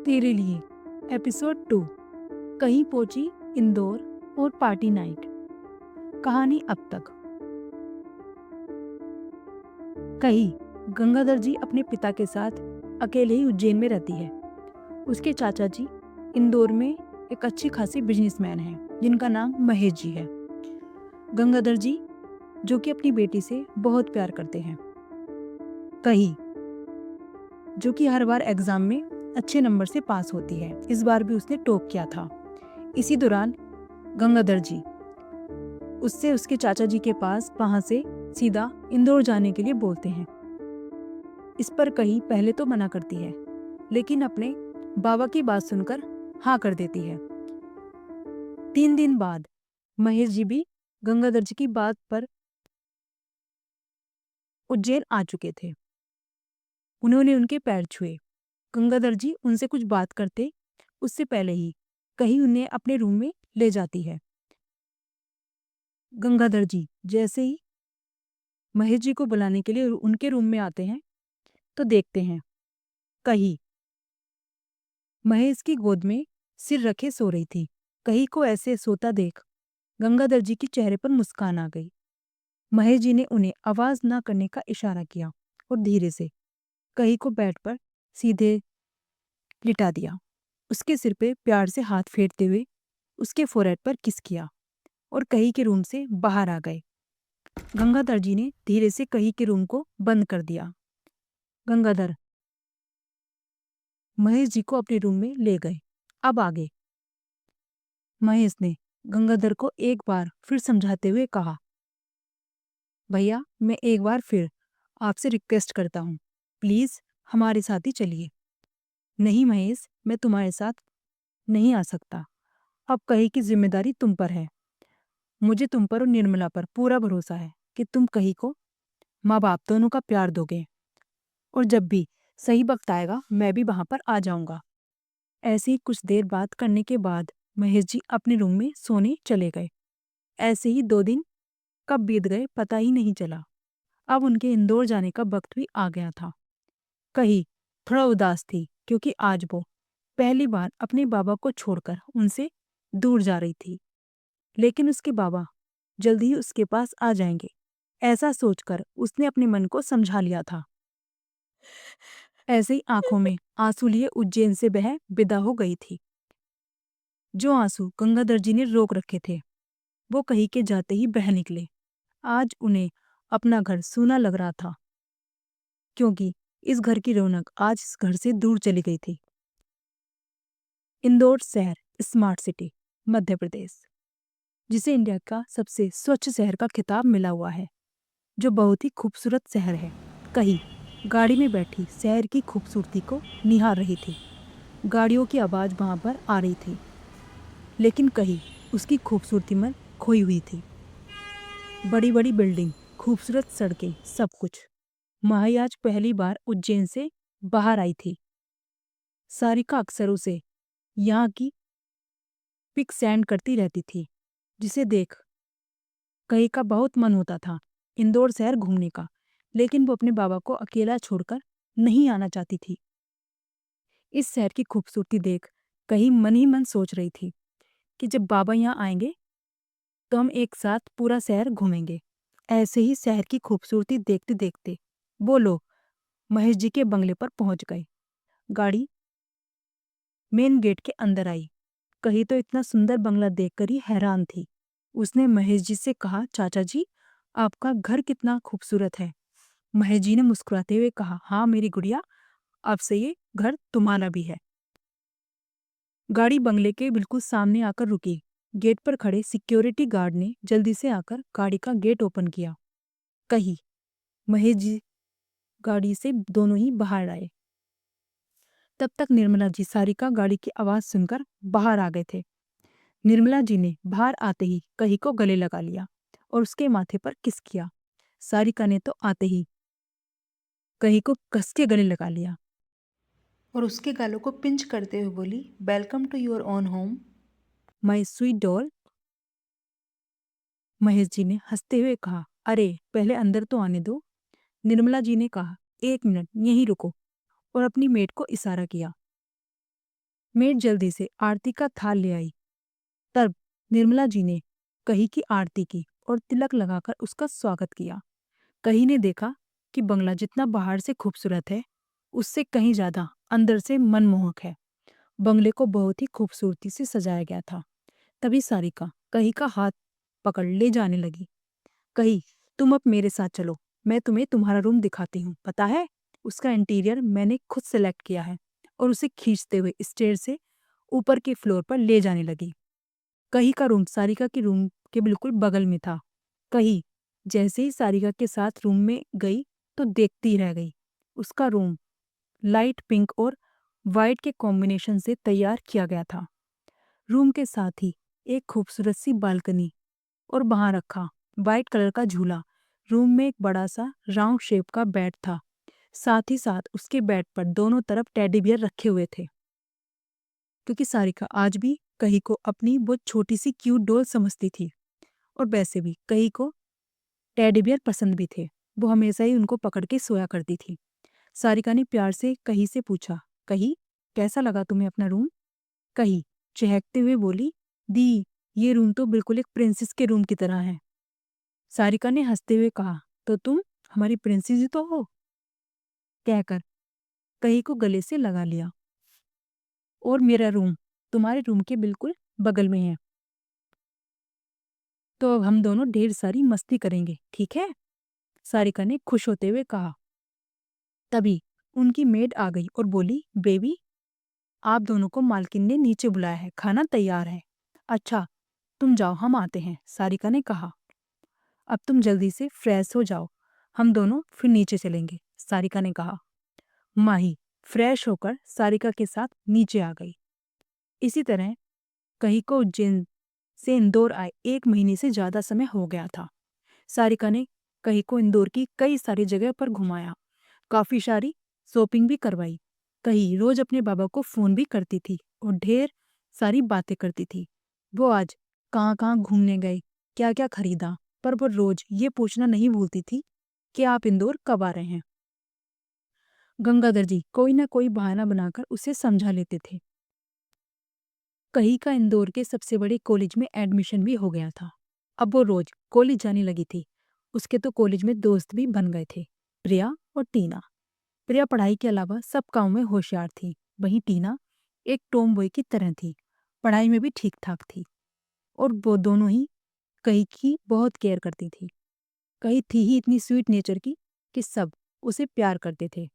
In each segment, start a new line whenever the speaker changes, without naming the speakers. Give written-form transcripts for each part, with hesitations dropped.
तेरे लिए एपिसोड 2। कहीं पहुंची इंदौर और पार्टी नाइट। कहानी अब तक। कहीं गंगाधर जी अपने पिता के साथ अकेले ही उज्जैन में रहती है। उसके चाचा जी इंदौर में एक अच्छी खासी बिजनेसमैन हैं जिनका नाम महेश जी है। गंगाधर जी जो कि अपनी बेटी से बहुत प्यार करते हैं। कहीं जो कि हर बार एग्जाम में अच्छे नंबर से पास होती है, इस बार भी उसने टॉप किया था। इसी दौरान गंगाधर जी उससे उसके चाचा जी के पास वहां से सीधा इंदौर जाने के लिए बोलते हैं। इस पर कहीं पहले तो मना करती है, लेकिन अपने बाबा की बात सुनकर हाँ कर देती है। 3 दिन बाद महेश जी भी गंगाधर जी की बात पर उज्जैन आ चुके थे। उन्होंने उनके पैर छुए। गंगाधर जी उनसे कुछ बात करते उससे पहले ही कहीं उन्हें अपने रूम में ले जाती है। गंगाधर जी जैसे ही महेश जी को बुलाने के लिए उनके रूम में आते हैं तो देखते हैं कहीं महेश की गोद में सिर रखे सो रही थी। कहीं को ऐसे सोता देख गंगाधर जी के चेहरे पर मुस्कान आ गई। महेश जी ने उन्हें आवाज ना करने का इशारा किया और धीरे से कहीं को बेड पर सीधे लिटा दिया। उसके सिर पे प्यार से हाथ फेरते हुए उसके फोrehead पर किस किया और कहीं के रूम से बाहर आ गए। गंगाधर जी ने धीरे से कहीं के रूम को बंद कर दिया। गंगाधर महेश जी को अपने रूम में ले गए। अब आगे महेश ने गंगाधर को एक बार फिर समझाते हुए कहा, भैया मैं एक बार फिर आपसे रिक्वेस्ट करता हूँ, प्लीज हमारे साथ ही चलिए। नहीं महेश, मैं तुम्हारे साथ नहीं आ सकता। अब कहीं की जिम्मेदारी तुम पर है। मुझे तुम पर और निर्मला पर पूरा भरोसा है कि तुम कहीं को माँ बाप दोनों का प्यार दोगे और जब भी सही वक्त आएगा मैं भी वहां पर आ जाऊंगा। ऐसे ही कुछ देर बात करने के बाद महेश जी अपने रूम में सोने चले गए। ऐसे ही 2 दिन कब बीत गए पता ही नहीं चला। अब उनके इंदौर जाने का वक्त भी आ गया था। कहीं थोड़ा उदास थी क्योंकि आज वो पहली बार अपने बाबा को छोड़कर उनसे दूर जा रही थी, लेकिन उसके बाबा जल्दी ही उसके पास आ जाएंगे, ऐसा सोचकर उसने अपने मन को समझा लिया था। ऐसे ही आंखों में आंसू लिए उज्जैन से वह विदा हो गई थी। जो आंसू गंगाधर जी ने रोक रखे थे वो कहीं के जाते ही बह निकले। आज उन्हें अपना घर सूना लग रहा था क्योंकि इस घर की रौनक आज इस घर से दूर चली गई थी। इंदौर शहर स्मार्ट सिटी मध्य प्रदेश, जिसे इंडिया का सबसे स्वच्छ शहर का खिताब मिला हुआ है, जो बहुत ही खूबसूरत शहर है। कहीं गाड़ी में बैठी शहर की खूबसूरती को निहार रही थी। गाड़ियों की आवाज वहां पर आ रही थी, लेकिन कहीं उसकी खूबसूरती में खोई हुई थी। बड़ी बड़ी बिल्डिंग, खूबसूरत सड़कें, सब कुछ। माही आज पहली बार उज्जैन से बाहर आई थी। सारिका अक्सर उसे यहाँ की पिक सेंड करती रहती थी, जिसे देख कहीं का बहुत मन होता था इंदौर शहर घूमने का, लेकिन वो अपने बाबा को अकेला छोड़कर नहीं आना चाहती थी। इस शहर की खूबसूरती देख कहीं मन ही मन सोच रही थी कि जब बाबा यहाँ आएंगे तो हम एक साथ पूरा शहर घूमेंगे। ऐसे ही शहर की खूबसूरती देखते देखते वो लोग महेश जी के बंगले पर पहुंच गए। गाड़ी मेन गेट के अंदर आई। कहीं तो इतना सुंदर बंगला देखकर ही हैरान थी। उसने महेश जी से कहा, चाचा जी आपका घर कितना खूबसूरत है। महेश जी ने मुस्कुराते हुए कहा, हाँ मेरी गुड़िया, अब से ये घर तुम्हारा भी है। गाड़ी बंगले के बिल्कुल सामने आकर रुकी। गेट पर खड़े सिक्योरिटी गार्ड ने जल्दी से आकर गाड़ी का गेट ओपन किया। कहीं महेश जी गाड़ी से दोनों ही बाहर आए। तब तक निर्मला जी सारिका गाड़ी की आवाज सुनकर बाहर आ गए थे। निर्मला जी ने बाहर आते ही कहीं को गले लगा लिया और उसके माथे पर किस किया। सारिका ने तो आते ही कहीं को कस के गले लगा लिया
और उसके गालों को पिंच करते हुए बोली, welcome to your own home.
My sweet doll. Mahesh ji ने हंसते हुए कहा, अरे पहले अंदर तो आने दो। निर्मला जी ने कहा, 1 मिनट यहीं रुको, और अपनी मेड को इशारा किया। मेड जल्दी से आरती का थाल ले आई। तब निर्मला जी ने कही की आरती की और तिलक लगाकर उसका स्वागत किया। कही ने देखा कि बंगला जितना बाहर से खूबसूरत है, उससे कहीं ज्यादा अंदर से मनमोहक है। बंगले को बहुत ही खूबसूरती से सजाया गया था। तभी सारिका कही का हाथ पकड़ ले जाने लगी। कही, तुम अब मेरे साथ चलो, मैं तुम्हें तुम्हारा रूम दिखाती हूँ। पता है, उसका इंटीरियर मैंने खुद सेलेक्ट किया है। और उसे खींचते हुए स्टेयर से ऊपर के फ्लोर पर ले जाने लगी। कही का रूम सारिका के रूम के बिल्कुल बगल में था। कही जैसे ही सारिका के साथ रूम में गई तो देखती रह गई। उसका रूम लाइट पिंक और वाइट के कॉम्बिनेशन से तैयार किया गया था। रूम के साथ ही एक खूबसूरत सी बालकनी और वहां रखा वाइट कलर का झूला। रूम में एक बड़ा सा राउंड शेप का बेड था। साथ ही साथ उसके बेड पर दोनों तरफ टेडी बियर रखे हुए थे। क्योंकि सारिका आज भी कही को अपनी वो छोटी सी क्यूट डॉल समझती थी। और वैसे भी कही को टेडी बियर पसंद भी थे। वो हमेशा ही उनको पकड़ के सोया करती थी। सारिका ने प्यार से कही से पूछा, कही कैसा लगा तुम्हें अपना रूम? कही चहकते हुए बोली, दी, ये रूम तो बिल्कुल एक प्रिंसेस के रूम की तरह है। सारिका ने हंसते हुए कहा, तो तुम हमारी प्रिंसेस ही तो हो। कहकर कही को गले से लगा लिया। और मेरा रूम तुम्हारे रूम के बिल्कुल बगल में है, तो अब हम दोनों ढेर सारी मस्ती करेंगे, ठीक है? सारिका ने खुश होते हुए कहा। तभी उनकी मेड आ गई और बोली, बेबी, आप दोनों को मालकिन ने नीचे बुलाया है, खाना तैयार है। अच्छा, तुम जाओ, हम आते हैं, सारिका ने कहा। अब तुम जल्दी से फ्रेश हो जाओ, हम दोनों फिर नीचे चलेंगे, सारिका ने कहा। माही फ्रेश होकर सारिका के साथ नीचे आ गई। इसी तरह कही को उज्जैन से इंदौर आए 1 महीने से ज्यादा समय हो गया था। सारिका ने कही को इंदौर की कई सारी जगह पर घुमाया, काफी सारी शॉपिंग भी करवाई। कही रोज अपने बाबा को फोन भी करती थी और ढेर सारी बातें करती थी। वो आज कहाँ कहाँ घूमने गए, क्या क्या खरीदा, पर वो रोज ये पूछना नहीं भूलती थी कि आप इंदौर कब आ रहे हैं। गंगाधर जी कोई ना कोई बहाना बनाकर उसे समझा लेते थे। कही का इंदौर के सबसे बड़े कॉलेज में एडमिशन भी हो गया था। अब वो रोज कॉलेज जाने लगी थी। उसके तो कॉलेज में दोस्त भी बन गए थे, प्रिया और टीना। प्रिया पढ़ाई के अलावा सब काम में होशियार थी। वहीं टीना एक टॉम बॉय की तरह थी, पढ़ाई में भी ठीक ठाक थी। और वो दोनों ही कही की बहुत केयर करती थी। कही थी ही इतनी स्वीट नेचर की कि सब उसे प्यार करते थे।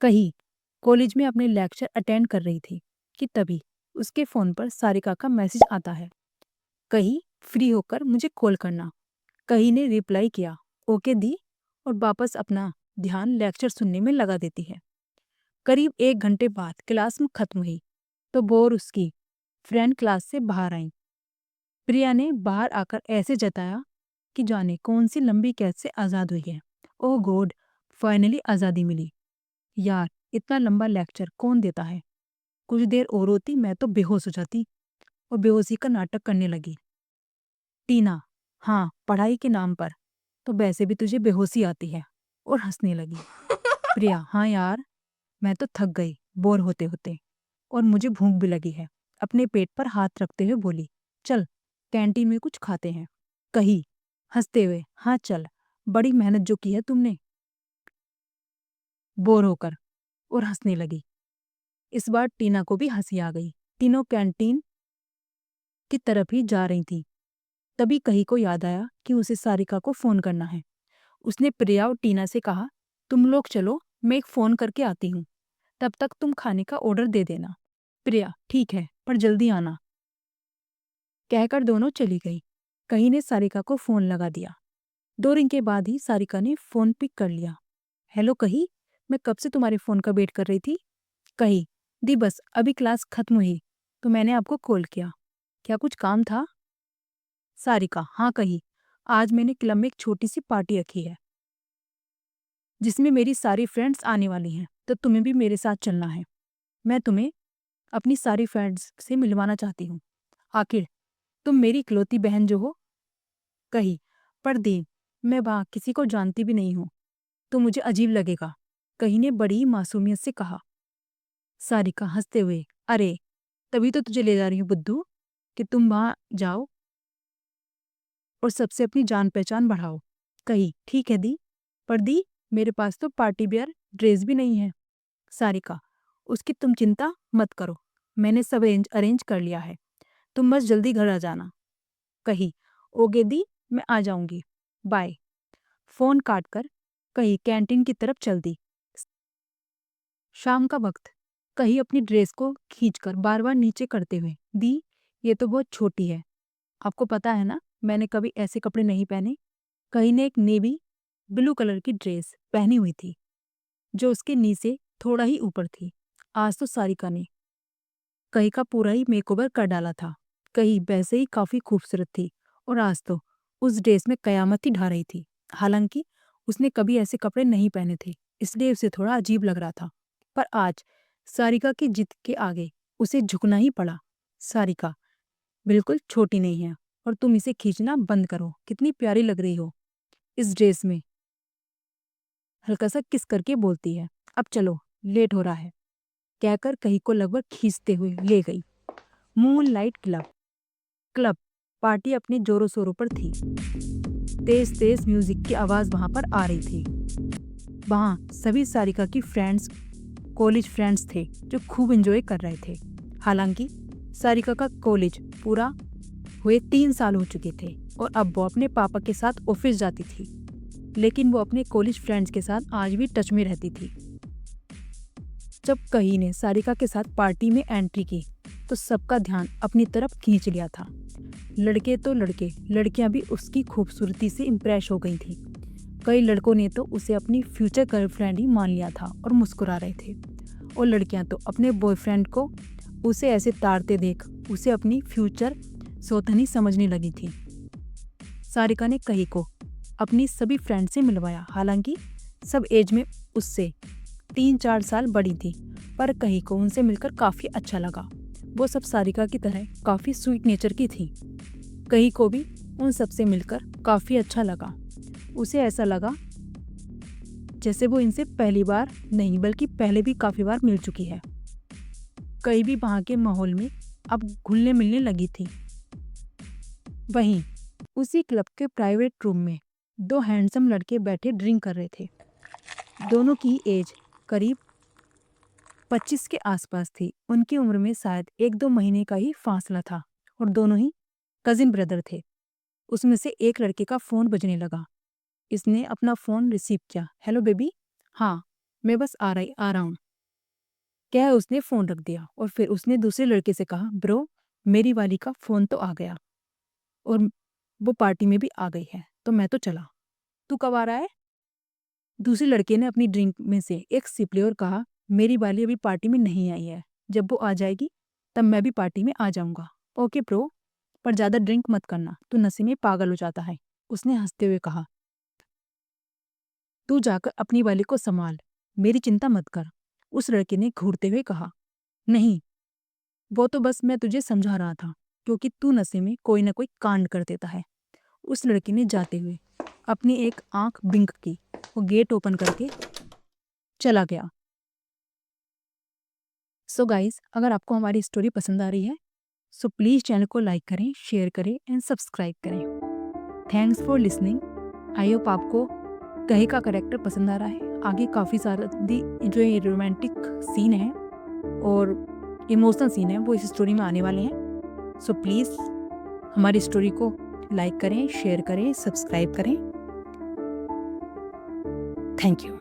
कही कॉलेज में अपने लेक्चर अटेंड कर रही थी कि तभी उसके फोन पर सारिका का मैसेज आता है, कही फ्री होकर मुझे कॉल करना। कही ने रिप्लाई किया, ओके दी, और वापस अपना ध्यान लेक्चर सुनने में लगा देती है। करीब 1 घंटे बाद क्लास में खत्म हुई तो वो और उसकी फ्रेंड क्लास से बाहर आई। प्रिया ने बाहर आकर ऐसे जताया कि जाने कौन सी लंबी कैद से आजाद हुई है। ओह गॉड, फाइनली आजादी मिली। यार, इतना लंबा लेक्चर कौन देता है? कुछ देर और होती मैं तो बेहोश हो जाती। और बेहोशी का नाटक करने लगी। टीना, हाँ, पढ़ाई के नाम पर तो वैसे भी तुझे बेहोशी आती है। और हंसने लगी। प्रिया, हाँ यार, मैं तो थक गई बोर होते होते, और मुझे भूख भी लगी है। अपने पेट पर हाथ रखते हुए बोली, चल कैंटीन में कुछ खाते हैं। कही हंसते हुए, हाँ चल, बड़ी मेहनत जो की है तुमने। बोर होकर और हंसने लगी। इस बार टीना को भी हंसी आ गई। तीनों कैंटीन की तरफ ही जा रही थी। तभी कही को याद आया कि उसे सारिका को फोन करना है। उसने प्रिया और टीना से कहा, तुम लोग चलो, मैं एक फोन करके आती हूँ, तब तक तुम खाने का ऑर्डर दे देना। प्रिया, ठीक है, पर जल्दी आना, कहकर दोनों चली गई। कही ने सारिका को फोन लगा दिया। 2 रिंग के बाद ही सारिका ने फोन पिक कर लिया। हेलो कही, मैं कब से तुम्हारे फोन का वेट कर रही थी। कही, दी बस अभी क्लास खत्म हुई तो मैंने आपको कॉल किया। क्या कुछ काम था? सारिका, हाँ कही, आज मैंने क्लब में एक छोटी सी पार्टी रखी है जिसमें मेरी सारी फ्रेंड्स आने वाली हैं, तो तुम्हें भी मेरे साथ चलना है। मैं तुम्हें अपनी सारी फ्रेंड्स से मिलवाना चाहती हूँ। आखिर तुम मेरी इकलौती बहन जो हो। कही, पर दी, मैं वहाँ किसी को जानती भी नहीं हूँ, तो मुझे अजीब लगेगा। कही ने बड़ी ही मासूमियत से कहा। सारिका हंसते हुए अरे तभी तो तुझे ले जा रही हूँ बुद्धू, कि तुम वहाँ जाओ और सबसे अपनी जान पहचान बढ़ाओ। कही ठीक है दी, पर दी मेरे पास तो पार्टी वियर ड्रेस भी नहीं है। सारिका उसकी तुम चिंता मत करो, मैंने सब अरेंज कर लिया है, तुम बस जल्दी घर आ जाना। कही ओगे दी, मैं आ जाऊंगी, बाय। फोन काट कर कही कैंटीन की तरफ चल दी। शाम का वक्त। कही अपनी ड्रेस को खींचकर बार बार नीचे करते हुए, दी ये तो बहुत छोटी है, आपको पता है ना मैंने कभी ऐसे कपड़े नहीं पहने। कही ने एक नेवी ब्लू कलर की ड्रेस पहनी हुई थी जो उसके नी से थोड़ा ही ऊपर थी। आज तो सारिका ने कही का पूरा ही मेकओवर कर डाला था। कही वैसे ही काफी खूबसूरत थी और आज तो उस ड्रेस में कयामत ही ढा रही थी। हालांकि उसने कभी ऐसे कपड़े नहीं पहने थे, इसलिए उसे थोड़ा अजीब लग रहा था, पर आज सारिका की जिद के आगे उसे झुकना ही पड़ा। सारिका बिल्कुल छोटी नहीं है और तुम इसे खींचना बंद करो, कितनी प्यारी लग रही हो इस ड्रेस में, हल्का सा किस करके बोलती है। अब चलो लेट हो रहा है, कहकर कही को लगभग खींचते हुए ले गई। Moon light club. Club party अपने जोरों शोरों पर थी। तेज तेज म्यूजिक की आवाज वहां पर आ रही थी। वहां सभी सारिका की फ्रेंड्स, कॉलेज फ्रेंड्स थे जो खूब एंजॉय कर रहे थे। हालांकि सारिका का कॉलेज पूरा हुए 3 साल हो चुके थे और अब वो अपने पापा के साथ ऑफिस जाती थी, लेकिन वो अपने कॉलेज फ्रेंड्स के साथ आज भी टच में रहती थी। जब कही ने सारिका के साथ पार्टी में एंट्री की तो सबका ध्यान अपनी तरफ खींच लिया था। लड़के तो लड़के, लड़कियां भी उसकी खूबसूरती से इम्प्रेस हो गई थी। कई लड़कों ने तो उसे अपनी फ्यूचर गर्लफ्रेंड ही मान लिया था और मुस्कुरा रहे थे, और लड़कियां तो अपने बॉयफ्रेंड को उसे ऐसे ताड़ते देख उसे अपनी फ्यूचर सौतनी समझने लगी थी। सारिका ने कही को अपनी सभी फ्रेंड से मिलवाया। हालांकि सब एज में उससे 3-4 साल बड़ी थी, पर कही को उनसे मिलकर काफ़ी अच्छा लगा। वो सब सारिका की तरह काफ़ी स्वीट नेचर की थी। कही को भी उन सबसे मिलकर काफ़ी अच्छा लगा। उसे ऐसा लगा जैसे वो इनसे पहली बार नहीं बल्कि पहले भी काफ़ी बार मिल चुकी है। कही भी वहाँ के माहौल में अब घुलने मिलने लगी थी। वहीं उसी क्लब के प्राइवेट रूम में 2 हैंडसम लड़के बैठे ड्रिंक कर रहे थे। दोनों की एज करीब 25 के आसपास थी। उनकी उम्र में शायद 1-2 महीने का ही फासला था और दोनों ही कजिन ब्रदर थे। उसमें से एक लड़के का फ़ोन बजने लगा। इसने अपना फ़ोन रिसीव किया। हेलो बेबी, हाँ मैं बस आ रहा हूँ, क्या है। उसने फ़ोन रख दिया और फिर उसने दूसरे लड़के से कहा, ब्रो मेरी वाली का फ़ोन तो आ गया और वो पार्टी में भी आ गई है, तो मैं तो चला, तू कब आ रहा है। दूसरे लड़के ने अपनी ड्रिंक में से एक सिप ली और कहा, मेरी वाली अभी पार्टी में नहीं आई है, जब वो आ जाएगी तब मैं भी पार्टी में आ जाऊंगा। ओके प्रो, पर ज़्यादा ड्रिंक मत करना, तू नशे में पागल हो जाता है। उसने हंसते हुए कहा, तू जाकर अपनी वाली को संभाल, मेरी चिंता मत कर। उस लड़के ने घूरते हुए कहा, नहीं वो तो बस मैं तुझे समझा रहा था, क्योंकि तू नशे में कोई ना कोई कांड कर देता है। उस लड़के ने जाते हुए अपनी एक आंख बिंक की और गेट ओपन करके चला गया। सो गाइस, अगर आपको हमारी स्टोरी पसंद आ रही है सो प्लीज़ चैनल को लाइक करें, शेयर करें एंड सब्सक्राइब करें। Thanks for listening. I hope आपको कही का कैरेक्टर पसंद आ रहा है। आगे काफ़ी सारा जो ये रोमांटिक सीन है और इमोशनल सीन है वो इस स्टोरी में आने वाले हैं। सो प्लीज़ हमारी स्टोरी को लाइक करें, शेयर करें, सब्सक्राइब करें। Thank you.